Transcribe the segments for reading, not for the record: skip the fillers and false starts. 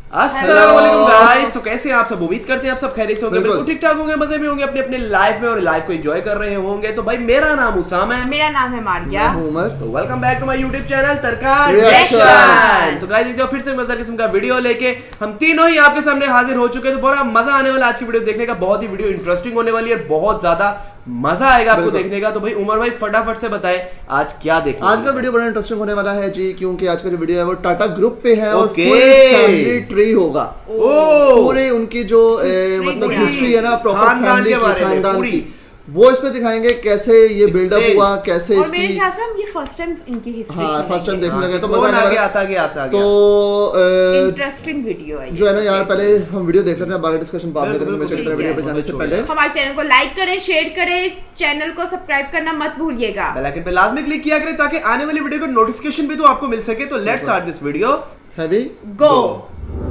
अस्सलाम वालेकुम गाइस। तो कैसे हैं आप सब? उम्मीद करते हैं आप सब खैरियत से होंगे, बिल्कुल ठीक ठाक होंगे, मजे में होंगे अपने अपने लाइफ में और लाइफ को एंजॉय कर रहे होंगे। तो भाई मेरा नाम उसामा है, मेरा नाम है मारिया, उमर। तो welcome back to my YouTube channel तरकार रिएक्शन। तो गाइस एक फिर से मजेदार किस्म का वीडियो लेके हम तीनों ही आपके सामने हाजिर हो चुके हैं। तो बड़ा मजा आने वाला आज की वीडियो देखने का, बहुत ही वीडियो इंटरेस्टिंग होने वाली है, बहुत ज्यादा मजा आएगा आपको देखने का। तो भाई उमर भाई फटाफट से बताएं आज क्या देखने। आज का वीडियो बड़ा इंटरेस्टिंग होने वाला है जी, क्योंकि आज का जो वीडियो है वो टाटा ग्रुप पे है और ओके। फुल फैमिली ट्री होगा। पूरे उनकी जो मतलब हिस्ट्री है ना, प्रॉपर फैमिली की, खानदान की, वो इसमें दिखाएंगे कैसे ये बिल्डअप हुआ, कैसे और इसकी। मेरे ख्याल से हम ये फर्स्ट टाइम इनकी हिस्ट्री फर्स्ट टाइम देखने लगे तो मजा मजा आ गया, आता गया। तो इंटरेस्टिंग वीडियो है जो है ना यार, पहले हम वीडियो देख रहे थे, बाकी डिस्कशन बाद में करेंगे। चलते हैं वीडियो पे जाने से पहले हमारे चैनल को लाइक करें, शेयर करें, चैनल को सब्सक्राइब करना मत भूलिएगा, बेल आइकन पे लाजमी क्लिक किया करें ताकि आने वाली वीडियो का नोटिफिकेशन भी तो आपको मिल सके। तो लेट्स स्टार्ट दिस वीडियो। हैवी गो।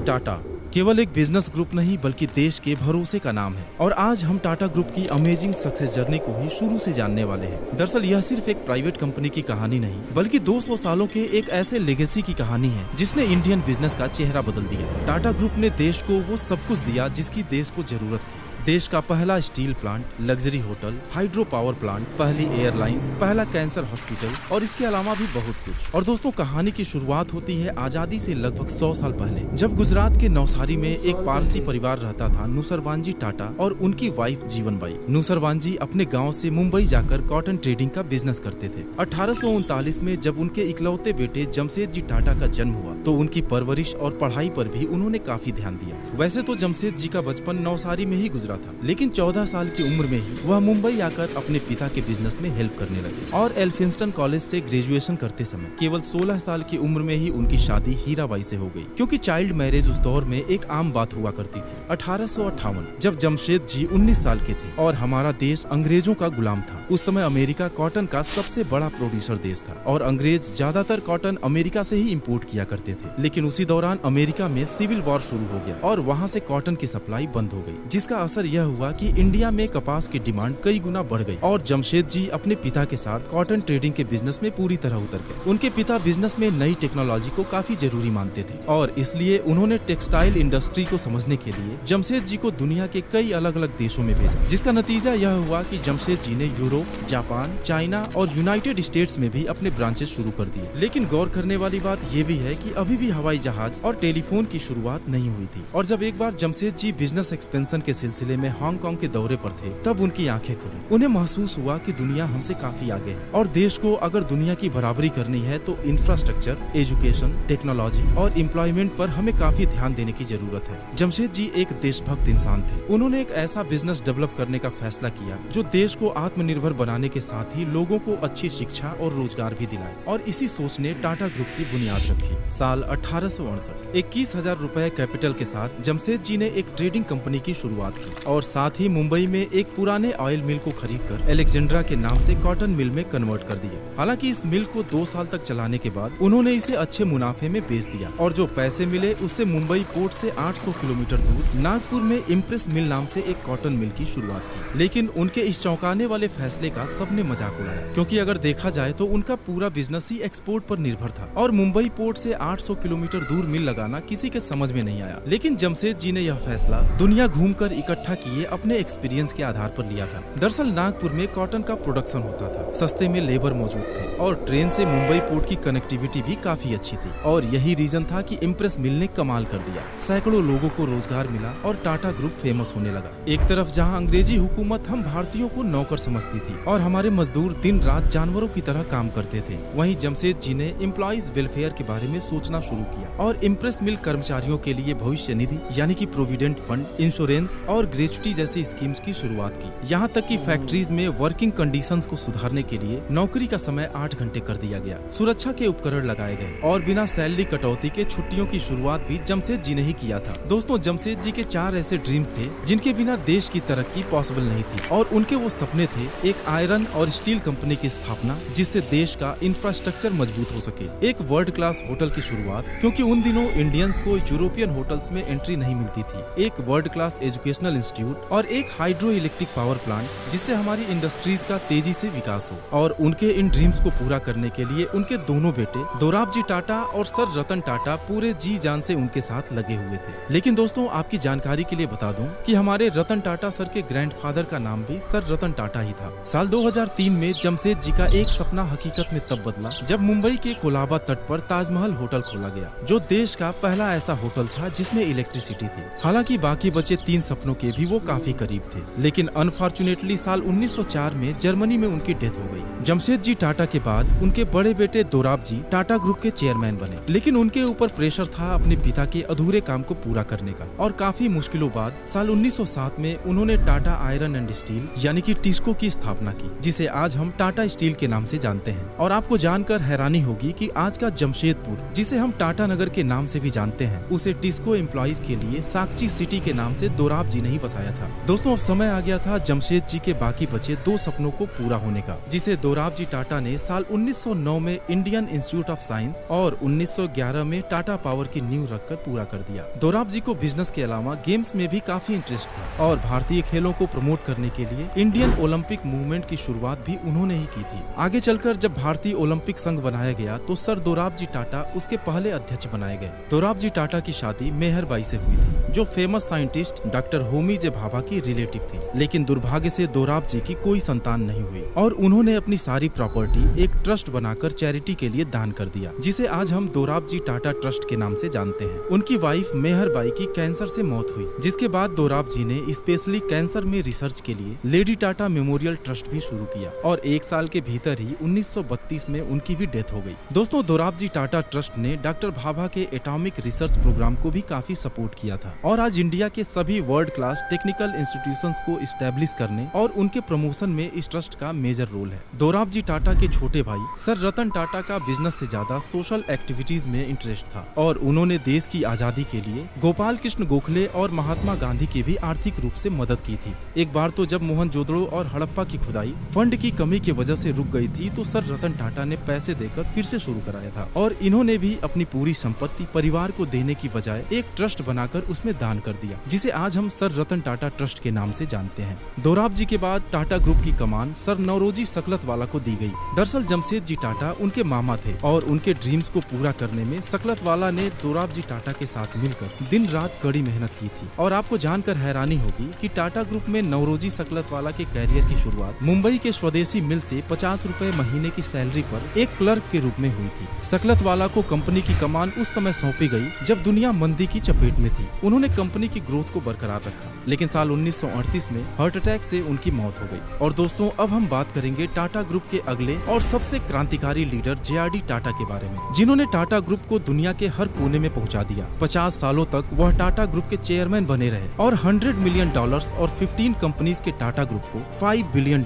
टाटा केवल एक बिजनेस ग्रुप नहीं बल्कि देश के भरोसे का नाम है, और आज हम टाटा ग्रुप की अमेजिंग सक्सेस जर्नी को ही शुरू से जानने वाले हैं। दरअसल यह सिर्फ एक प्राइवेट कंपनी की कहानी नहीं बल्कि 200 सालों के एक ऐसे लेगेसी की कहानी है जिसने इंडियन बिजनेस का चेहरा बदल दिया। टाटा ग्रुप ने देश को वो सब कुछ दिया जिसकी देश को जरूरत थी। देश का पहला steel plant, luxury hotel, hydro power plant, पहली एयरलाइंस, पहला कैंसर हॉस्पिटल और इसके अलावा भी बहुत कुछ। और दोस्तों, कहानी की शुरुआत होती है आजादी से लगभग 100 साल पहले, जब गुजरात के नवसारी में एक पारसी परिवार रहता था, नुसरवानजी टाटा और उनकी वाइफ जीवनबाई। नुसरवानजी अपने गाँव से मुंबई जाकर कॉटन ट्रेडिंग का बिजनेस करते थे। 1839 में जब उनके इकलौते बेटे जमशेदजी टाटा का जन्म हुआ तो उनकी परवरिश और पढ़ाई पर भी उन्होंने काफी ध्यान दिया। वैसे तो जमशेद जी का बचपन नवसारी में ही गुजरा था, लेकिन 14 साल की उम्र में ही वह मुंबई आकर अपने पिता के बिजनेस में हेल्प करने लगे। और एल्फिंस्टन कॉलेज से ग्रेजुएशन करते समय केवल 16 साल की उम्र में ही उनकी शादी हीराबाई से हो गई, क्योंकि चाइल्ड मैरिज उस दौर में एक आम बात हुआ करती थी। 1858 जब जमशेद जी 19 साल के थे और हमारा देश अंग्रेजों का गुलाम था। उस समय अमेरिका कॉटन का सबसे बड़ा प्रोड्यूसर देश था और अंग्रेज ज्यादातर कॉटन अमेरिका से ही इम्पोर्ट किया करते थे। लेकिन उसी दौरान अमेरिका में सिविल वॉर शुरू हो गया और वहाँ से कॉटन की सप्लाई बंद हो गई, जिसका असर यह हुआ कि इंडिया में कपास की डिमांड कई गुना बढ़ गई और जमशेद जी अपने पिता के साथ कॉटन ट्रेडिंग के बिजनेस में पूरी तरह उतर गए। उनके पिता बिजनेस में नई टेक्नोलॉजी को काफी जरूरी मानते थे और इसलिए उन्होंने टेक्सटाइल इंडस्ट्री को समझने के लिए जमशेद जी को दुनिया के कई अलग अलग देशों में भेजा, जिसका नतीजा यह हुआ कि जमशेद जी ने यूरोप, जापान, चाइना और यूनाइटेड स्टेट्स में भी अपने ब्रांचेस शुरू कर दिए। लेकिन गौर करने वाली बात यह भी है कि अभी भी हवाई जहाज और टेलीफोन की शुरुआत नहीं हुई थी। और जब एक बार जमशेद जी बिजनेस एक्सपेंशन के सिलसिले में हांगकांग के दौरे पर थे, तब उनकी आंखें खुली। उन्हें महसूस हुआ कि दुनिया हमसे काफी आगे है और देश को अगर दुनिया की बराबरी करनी है तो इंफ्रास्ट्रक्चर, एजुकेशन, टेक्नोलॉजी और एम्प्लॉयमेंट पर हमें काफी ध्यान देने की जरूरत है। जमशेद जी एक देशभक्त इंसान थे। उन्होंने एक ऐसा बिजनेस डेवलप करने का फैसला किया जो देश को आत्मनिर्भर बनाने के साथ ही लोगों को अच्छी शिक्षा और रोजगार भी दिलाए, और इसी सोच ने टाटा ग्रुप की बुनियाद रखी। साल 1868 21,000 रुपए कैपिटल के साथ जमशेद जी ने एक ट्रेडिंग कंपनी की शुरुआत की और साथ ही मुंबई में एक पुराने ऑयल मिल को खरीदकर अलेक्जेंड्रा के नाम से कॉटन मिल में कन्वर्ट कर दिया। हालांकि इस मिल को 2 साल तक चलाने के बाद उन्होंने इसे अच्छे मुनाफे में बेच दिया और जो पैसे मिले उससे मुंबई पोर्ट से 800 किलोमीटर दूर नागपुर में इम्प्रेस मिल नाम से एक कॉटन मिल की शुरुआत की। लेकिन उनके इस चौंकाने वाले फैसले का सबने मजाक उड़ाया, क्योंकि अगर देखा जाए तो उनका पूरा बिजनेस ही एक्सपोर्ट पर निर्भर था और मुंबई पोर्ट से 800 किलोमीटर दूर मिल लगाना किसी के समझ में नहीं आया। लेकिन जमशेद जी ने यह फैसला दुनिया घूमकर इकट्ठा किए अपने एक्सपीरियंस के आधार पर लिया था। दरअसल नागपुर में कॉटन का प्रोडक्शन होता था, सस्ते में लेबर मौजूद थे और ट्रेन से मुंबई पोर्ट की कनेक्टिविटी भी काफी अच्छी थी, और यही रीजन था कि इम्प्रेस मिल ने कमाल कर दिया। सैकड़ों लोगों को रोजगार मिला और टाटा ग्रुप फेमस होने लगा। एक तरफ जहां अंग्रेजी हुकूमत हम भारतीयों को नौकर समझती थी और हमारे मजदूर दिन रात जानवरों की तरह काम करते थे, वहीं जमशेद जी ने एम्प्लॉइज वेलफेयर के बारे में सोचना शुरू किया और इम्प्रेस मिल कर्मचारियों के लिए भविष्य निधि यानी कि प्रोविडेंट फंड, इंश्योरेंस और ग्रेचुटी जैसी स्कीम्स की शुरुआत की। यहाँ तक कि फैक्ट्रीज में वर्किंग कंडीशंस को सुधारने के लिए नौकरी का समय 8 घंटे कर दिया गया, सुरक्षा के उपकरण लगाए गए और बिना सैलरी कटौती के छुट्टियों की शुरुआत भी जमशेद जी ने ही किया था। दोस्तों, जमशेद जी के 4 ऐसे ड्रीम्स थे जिनके बिना देश की तरक्की पॉसिबल नहीं थी, और उनके वो सपने थे एक एक आयरन और स्टील कंपनी की स्थापना, जिससे देश का इंफ्रास्ट्रक्चर मजबूत हो सके। एक वर्ल्ड क्लास होटल की शुरुआत, क्योंकि उन दिनों इंडियंस को यूरोपियन होटल्स में एंट्री नहीं मिलती थी। एक वर्ल्ड क्लास एजुकेशनल इंस्टीट्यूट और एक हाइड्रो इलेक्ट्रिक पावर प्लांट, जिससे हमारी इंडस्ट्रीज का तेजी से विकास हो। और उनके इन ड्रीम्स को पूरा करने के लिए उनके दोनों बेटे दोराबजी टाटा और सर रतन टाटा पूरे जी जान से उनके साथ लगे हुए थे। लेकिन दोस्तों, आपकी जानकारी के लिए बता दूं कि हमारे रतन टाटा सर के ग्रैंडफादर का नाम भी सर रतन टाटा ही था। साल 2003 में जमशेद जी का एक सपना हकीकत में तब बदला जब मुंबई के कोलाबा तट पर ताजमहल होटल खोला गया, जो देश का पहला ऐसा होटल था जिसमें इलेक्ट्रिसिटी थी। हालांकि बाकी बचे 3 सपनों के भी वो काफी करीब थे, लेकिन अनफॉर्चुनेटली साल 1904 में जर्मनी में उनकी डेथ हो गई। जमशेद जी टाटा के बाद उनके बड़े बेटे दोराबजी टाटा ग्रुप के चेयरमैन बने, लेकिन उनके ऊपर प्रेशर था अपने पिता के अधूरे काम को पूरा करने का। और काफी मुश्किलों बाद साल 1907 में उन्होंने टाटा आयरन एंड स्टील यानी कि टिस्को की स्थापना की, जिसे आज हम टाटा स्टील के नाम से जानते हैं। और आपको जानकर हैरानी होगी कि आज का जमशेदपुर, जिसे हम टाटा नगर के नाम से भी जानते हैं, उसे टिस्को एम्प्लॉइज के लिए साक्षी सिटी के नाम से दोराबजी ने ही बसाया था। दोस्तों, अब समय आ गया था जमशेद जी के बाकी बचे 2 सपनों को पूरा होने का, जिसे दोराबजी टाटा ने साल 1909 में इंडियन इंस्टीट्यूट ऑफ साइंस और 1911 में टाटा पावर की नींव रखकर पूरा कर दिया। दोराबजी को बिजनेस के अलावा गेम्स में भी काफी इंटरेस्ट था और भारतीय खेलों को प्रमोट करने के लिए इंडियन ओलंपिक मूवमेंट की शुरुआत भी उन्होंने ही की थी। आगे चलकर जब भारतीय ओलंपिक संघ बनाया गया तो सर दोराबजी टाटा उसके पहले अध्यक्ष बनाए गए। दोराबजी टाटा की शादी मेहरबाई से हुई थी, जो फेमस साइंटिस्ट डॉक्टर होमी जे भाभा की रिलेटिव थी। लेकिन दुर्भाग्य से दोराबजी की कोई संतान नहीं हुई और उन्होंने अपनी सारी प्रॉपर्टी एक ट्रस्ट बनाकर चैरिटी के लिए दान कर दिया, जिसे आज हम दोराबजी टाटा ट्रस्ट के नाम से जानते हैं। उनकी वाइफ मेहरबाई की कैंसर से मौत हुई, जिसके बाद दोराबजी ने स्पेशली कैंसर में रिसर्च के लिए लेडी टाटा मेमोरियल ट्रस्ट भी शुरू किया और 1 साल के भीतर ही 1932 में उनकी भी डेथ हो गई। दोस्तों, दोराबजी टाटा ट्रस्ट ने डॉक्टर भाभा के एटॉमिक रिसर्च प्रोग्राम को भी काफी सपोर्ट किया था और आज इंडिया के सभी वर्ल्ड क्लास टेक्निकल इंस्टीट्यूशंस को इस्टेब्लिश करने और उनके प्रमोशन में इस ट्रस्ट का मेजर रोल है। दोराबजी टाटा के छोटे भाई सर रतन टाटा का बिजनेस से ज्यादा सोशल एक्टिविटीज में इंटरेस्ट था और उन्होंने देश की आजादी के लिए गोपाल कृष्ण गोखले और महात्मा गांधी की भी आर्थिक रूप से मदद की थी। एक बार तो जब मोहनजोदड़ो और हड़प्पा की खुदाई फंड की कमी की वजह से रुक गई थी, तो सर रतन टाटा ने पैसे देकर फिर से शुरू कराया था और इन्होंने भी अपनी पूरी संपत्ति परिवार को देने की बजाय एक ट्रस्ट बनाकर उसमें दान कर दिया, जिसे आज हम सर रतन टाटा ट्रस्ट के नाम से जानते हैं। दोराबजी के बाद टाटा ग्रुप की कमान सर नौरोजी सकलतवाला को दी गई। दरअसल जमशेद जी टाटा उनके मामा थे और उनके ड्रीम्स को पूरा करने में सकलतवाला ने दोराबजी टाटा के साथ मिलकर दिन रात कड़ी मेहनत की थी। और आपको जानकर हैरानी होगी कि टाटा ग्रुप में नौरोजी सकलतवाला के कैरियर की शुरुआत मुंबई के स्वदेशी मिल से 50 रुपए महीने की सैलरी पर एक क्लर्क के रूप में हुई थी। सकलतवाला को कंपनी की कमान उस समय सौंपी गई जब दुनिया मंदी की चपेट में थी। उन्होंने कंपनी की ग्रोथ को बरकरार रखा, लेकिन साल 1938 में हार्ट अटैक से उनकी मौत हो गई। और दोस्तों, अब हम बात करेंगे टाटा ग्रुप के अगले और सबसे क्रांतिकारी लीडर JRD टाटा के बारे में, जिन्होंने टाटा ग्रुप को दुनिया के हर कोने में पहुंचा दिया। 50 सालों तक वह टाटा ग्रुप के चेयरमैन बने रहे और $100 मिलियन और 15 कंपनीज के टाटा ग्रुप को $5 बिलियन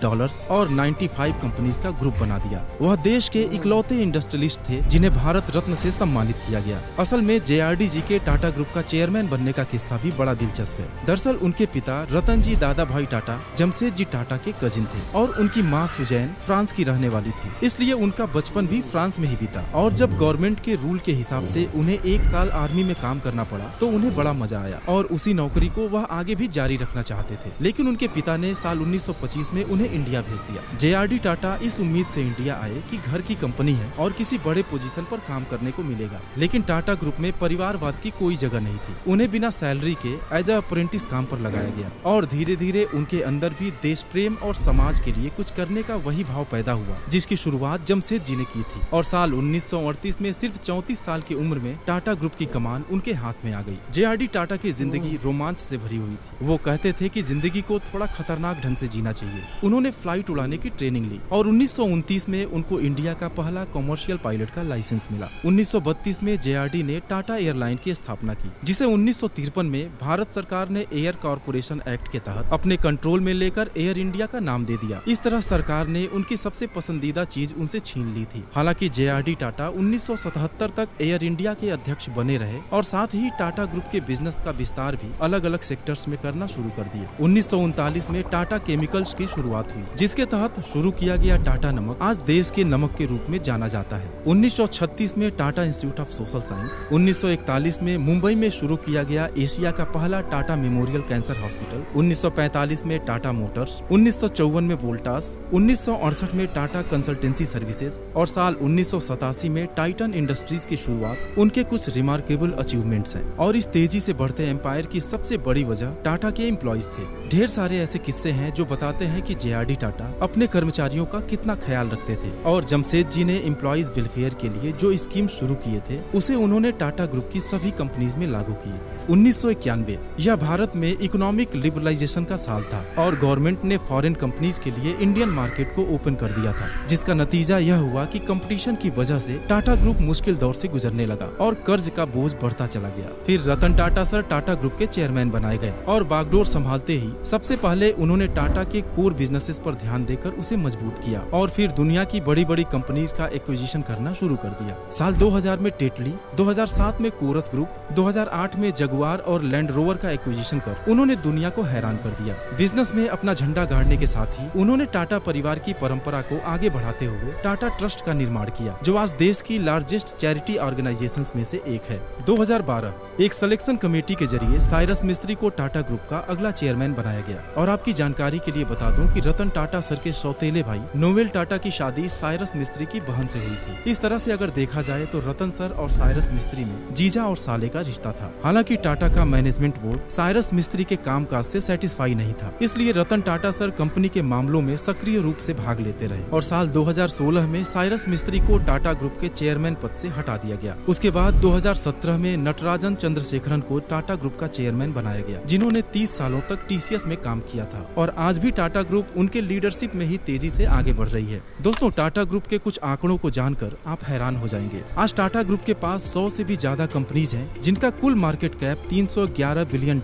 और 95 कंपनीज का ग्रुप बना दिया। वह देश के इकलौते इंडस्ट्रियलिस्ट थे जिन्हें भारत रत्न से सम्मानित किया गया। असल में JRD जी के टाटा ग्रुप का चेयरमैन बनने का किस्सा भी बड़ा दिलचस्प है। दरअसल उनके पिता रतन जी दादा भाई टाटा जमशेद जी टाटा के कजिन थे और उनकी माँ सुजैन फ्रांस की रहने वाली थी, इसलिए उनका बचपन भी फ्रांस में ही बीता। और जब गवर्नमेंट के रूल के हिसाब से उन्हें 1 साल आर्मी में काम करना पड़ा तो उन्हें बड़ा मजा आया और उसी नौकरी को वह आगे भी जारी रखना चाहते थे। लेकिन उनके पिता ने साल 1925 में उन्हें इंडिया भेज दिया। JRD टाटा इस उम्मीद से इंडिया आए कि घर की कंपनी है और किसी बड़े पोजीशन पर काम करने को मिलेगा, लेकिन टाटा ग्रुप में परिवारवाद की कोई जगह नहीं थी। उन्हें बिना सैलरी के एज अ अप्रेंटिस काम पर लगाया गया और धीरे धीरे उनके अंदर भी देश प्रेम और समाज के लिए कुछ करने का वही भाव पैदा हुआ जिसकी शुरुआत जमशेद जी ने की थी। और साल 1938 में सिर्फ 34 साल की उम्र में टाटा ग्रुप की कमान उनके हाथ में आ गई। JRD टाटा की जिंदगी रोमांच से भरी हुई थी। वो कहते थे कि जिंदगी को थोड़ा खतरनाक ढंग से जीना चाहिए। उन्होंने फ्लाइट उड़ाने की ट्रेनिंग ली और 1929 में उनको इंडिया का पहला कमर्शियल पायलट का लाइसेंस मिला। 1932 में JRD ने टाटा एयरलाइन की स्थापना की, जिसे 1953 में भारत सरकार ने एयर कॉर्पोरेशन एक्ट के तहत अपने कंट्रोल में लेकर एयर इंडिया का नाम दे दिया। इस तरह सरकार ने उनकी सबसे पसंदीदा चीज उनसे छीन ली थी। हालांकि JRD टाटा 1977 तक एयर इंडिया के अध्यक्ष बने रहे और साथ ही टाटा ग्रुप के बिजनेस का विस्तार भी अलग अलग सेक्टर्स में करना शुरू कर दिए। 1939 में टाटा केमिकल्स की शुरुआत शुरुआत हुई, जिसके तहत शुरू किया गया टाटा नमक आज देश के नमक के रूप में जाना जाता है। 1936 में Tata institute of social science, 1941 में मुंबई में शुरू किया गया एशिया का पहला टाटा मेमोरियल कैंसर हॉस्पिटल, 1945 में टाटा मोटर्स, 1954 में वोल्टास, 1968 में टाटा कंसल्टेंसी सर्विसेज और साल 1987 में टाइटन इंडस्ट्रीज की शुरुआत उनके कुछ रिमार्केबल अचीवमेंट्स हैं। और इस तेजी से बढ़ते एम्पायर की सबसे बड़ी वजह टाटा के एम्प्लॉइज थे। ढेर सारे ऐसे किस्से हैं जो बताते हैं कि JRD टाटा अपने कर्मचारियों का कितना ख्याल रखते थे और जमशेद जी ने एम्प्लॉइज वेलफेयर के लिए जो स्कीम शुरू किए थे उसे उन्होंने टाटा ग्रुप की सभी कंपनीज में लागू किए। 1991 यह भारत में इकोनॉमिक लिबरलाइजेशन का साल था और गवर्नमेंट ने फॉरेन कंपनीज के लिए इंडियन मार्केट को ओपन कर दिया था, जिसका नतीजा यह हुआ कि कंपटीशन की वजह से टाटा ग्रुप मुश्किल दौर से गुजरने लगा और कर्ज का बोझ बढ़ता चला गया। फिर रतन टाटा सर टाटा ग्रुप के चेयरमैन बनाए गए और बागडोर संभालते ही सबसे पहले उन्होंने टाटा के कोर बिजनेसेस पर ध्यान देकर उसे मजबूत किया और फिर दुनिया की बड़ी बड़ी कंपनीज का एक्विजिशन करना शुरू कर दिया। साल 2000 में टेटली, 2007 में कोरस ग्रुप, 2008 में जगुआर और लैंड रोवर का एक्विजिशन कर उन्होंने दुनिया को हैरान कर दिया। बिजनेस में अपना झंडा गाड़ने के साथ ही उन्होंने टाटा परिवार की परंपरा को आगे बढ़ाते हुए टाटा ट्रस्ट का निर्माण किया, जो आज देश की लार्जेस्ट चैरिटी ऑर्गेनाइजेशंस में से एक है। 2012 एक सिलेक्शन कमेटी के जरिए साइरस मिस्त्री को टाटा ग्रुप का अगला चेयरमैन बनाया गया। और आपकी जानकारी के लिए बता दूं कि रतन टाटा सर के सौतेले भाई नोवेल टाटा की शादी साइरस मिस्त्री की बहन से हुई थी। इस तरह से अगर देखा जाए तो रतन सर और साइरस मिस्त्री में जीजा और साले का रिश्ता था। हालांकि टाटा का मैनेजमेंट बोर्ड साइरस मिस्त्री के कामकाज से सेटिस्फाई नहीं था, इसलिए रतन टाटा सर कंपनी के मामलों में सक्रिय रूप से भाग लेते रहे और साल 2016 में साइरस मिस्त्री को टाटा ग्रुप के चेयरमैन पद से हटा दिया गया। उसके बाद 2017 में नटराजन चंद्रशेखरन को टाटा ग्रुप का चेयरमैन बनाया गया, जिन्होंने 30 सालों तक TCS में काम किया था और आज भी टाटा ग्रुप उनके लीडरशिप में ही तेजी से आगे बढ़ रही है। दोस्तों, टाटा ग्रुप के कुछ आंकड़ों को जानकर आप हैरान हो जाएंगे। आज टाटा ग्रुप के पास 100 से भी ज्यादा कंपनीज हैं, जिनका कुल मार्केट कैप $311 बिलियन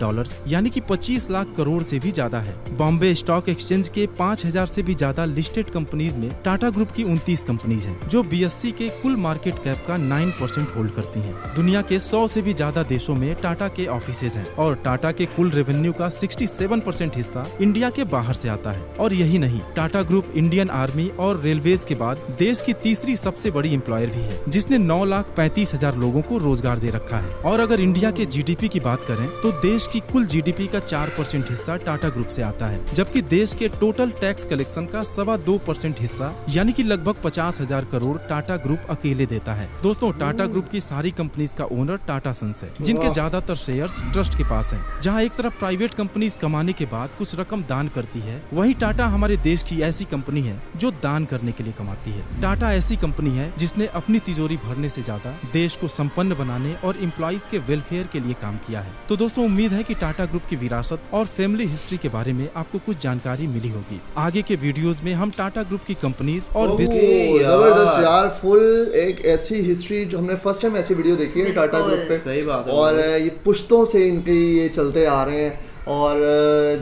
यानी कि 25 लाख करोड़ से भी ज्यादा है। बॉम्बे स्टॉक एक्सचेंज के 5000 से भी ज्यादा लिस्टेड कंपनीज में टाटा ग्रुप की 29 कंपनीज हैं, जो BSE के कुल मार्केट कैप का 9% होल्ड करती हैं। दुनिया के 100 से भी ज्यादा देशों में टाटा के ऑफिसेज हैं और टाटा के कुल रेवेन्यू का 67% हिस्सा इंडिया के बाहर से आता है। और यही नहीं, टाटा ग्रुप इंडियन आर्मी और रेलवेज के बाद देश की तीसरी सबसे बड़ी एम्प्लॉयर भी है, जिसने 9,35,000 लोगों को रोजगार दे रखा है। और अगर इंडिया के GDP की बात करें तो देश की कुल GDP का 4% हिस्सा टाटा ग्रुप से आता है, जबकि देश के टोटल टैक्स कलेक्शन का 2.25% हिस्सा यानी कि लगभग 50,000 करोड़ टाटा ग्रुप अकेले देता है। दोस्तों, टाटा ग्रुप की सारी कंपनीज का ओनर टाटा सन्स है, जिनके ज्यादातर शेयर्स ट्रस्ट के पास हैं। जहां एक तरफ प्राइवेट कंपनीज कमाने के बाद कुछ रकम दान करती है, वहीं टाटा हमारे देश की ऐसी कंपनी है जो दान करने के लिए कमाती है। टाटा ऐसी कंपनी है जिसने अपनी तिजोरी भरने से ज्यादा देश को संपन्न बनाने और एम्प्लॉइज के वेलफेयर के लिए काम किया है। तो दोस्तों, उम्मीद है कि टाटा ग्रुप की विरासत और फैमिली हिस्ट्री के बारे में आपको कुछ जानकारी मिली होगी। आगे के वीडियोस में हम टाटा ग्रुप की कंपनीज और जबरदस्त यार, फुल एक ऐसी हिस्ट्री जो हमने फर्स्ट टाइम ऐसी वीडियो देखी है टाटा ग्रुप पे। सही बात है। और ये पुश्तों से इनके ये चलते आ रहे हैं और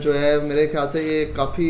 जो है मेरे ख्याल से ये काफ़ी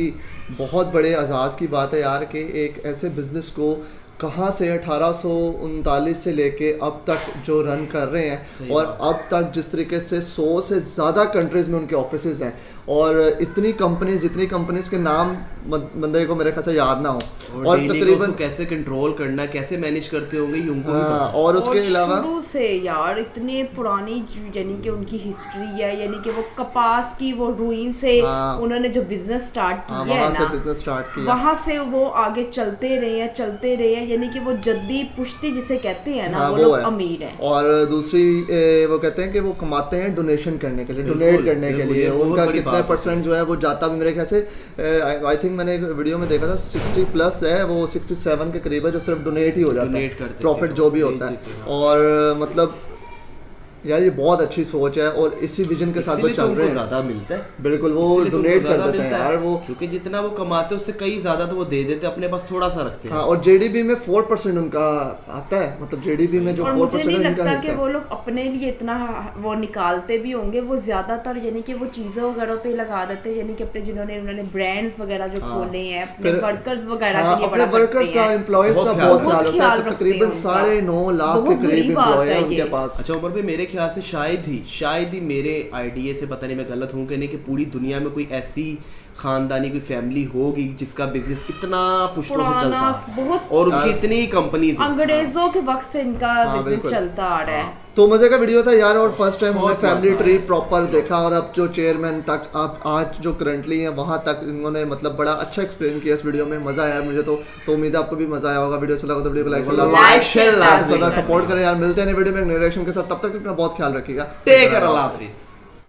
बहुत बड़े एजाज़ की बात है यार कि एक ऐसे बिजनेस को कहाँ से 1839 से लेके अब तक जो रन कर रहे हैं और अब तक जिस तरीके से 100 से ज़्यादा कंट्रीज़ में उनके ऑफिसेज हैं और इतनी कंपनीज के नाम बंदे को मेरे ख्याल से याद ना हो और तकरीबन कैसे कंट्रोल करना, कैसे मैनेज करते होंगे उनको भी पता। और उसके अलावा शुरू से यार इतने पुरानी यानी कि उनकी हिस्ट्री है, यानी कि वो कपास की वो रुइन से उन्होंने जो बिजनेस स्टार्ट किया है ना, बिजनेस स्टार्ट किया, वहाँ से वो आगे चलते रहे हैं, यानी कि वो जद्दी पुश्ती जिसे कहते हैं ना, वो लोग अमीर हैं। और दूसरी वो कहते हैं कि वो कमाते हैं डोनेशन करने के लिए, डोनेट करने के लिए। उनका कितना % जो है वो जाता भी मेरे ख्याल से आई थिंक मैंने एक वीडियो में देखा था 60+ है, वो 67 के करीब है जो सिर्फ डोनेट ही हो जाता है, प्रॉफिट जो भी होता है। और मतलब यार ये बहुत अच्छी सोच है और इसी विजन के साथ वो चल रहे हैं। ज्यादा मिलता है, बिल्कुल, वो डोनेट कर देते हैं यार वो, क्योंकि जितना वो कमाते हैं उससे कई ज्यादा तो वो दे देते हैं, अपने पास थोड़ा सा रखते हैं। हाँ, और JDB में 4% उनका आता है, मतलब JDB में जो 4% है उनका हिस्सा। वो लोग अपने लिए इतना वो निकालते भी होंगे, वो ज्यादातर यानी कि वो चीजों वगैरह पे लगा देते हैं, यानी कि अपने उन्होंने ब्रांड्स वगैरह जो खोले हैं अपने वर्कर्स वगैरह के लिए, अपने वर्कर्स का, एम्प्लॉइज का बहुत ख्याल होता है। तकरीबन 9.5 लाख के करीब एम्प्लॉय है उनके पास। अच्छा उमर भाई, मेरे ख्याल से शायद ही मेरे आइडिया से, पता नहीं मैं गलत हूँ कि नहीं, कि पूरी दुनिया में कोई ऐसी खानदानी कोई फैमिली होगी जिसका बिजनेस इतना पुश्तों से चलता है बहुत, और उसकी इतनी कंपनीज, अंग्रेजों के वक्त से इनका बिजनेस चलता आ रहा है। तो मजे का वीडियो था यार, और फर्स्ट टाइम हमने फैमिली ट्री प्रॉपर देखा, और अब जो चेयरमैन तक अब आज जो करंटली है वहाँ तक इन्होंने मतलब बड़ा अच्छा एक्सप्लेन किया इस वीडियो में। मजा आया मुझे तो उम्मीद है आपको भी मजा आया होगा। वीडियो अच्छा लगा तो वीडियो को लाइक शेयर सपोर्ट करें यार। मिलते हैं वीडियो में एक नए रिएक्शन के साथ, तब तक अपना बहुत ख्याल रखिएगा। टेक केयर, अल्लाह हाफिज।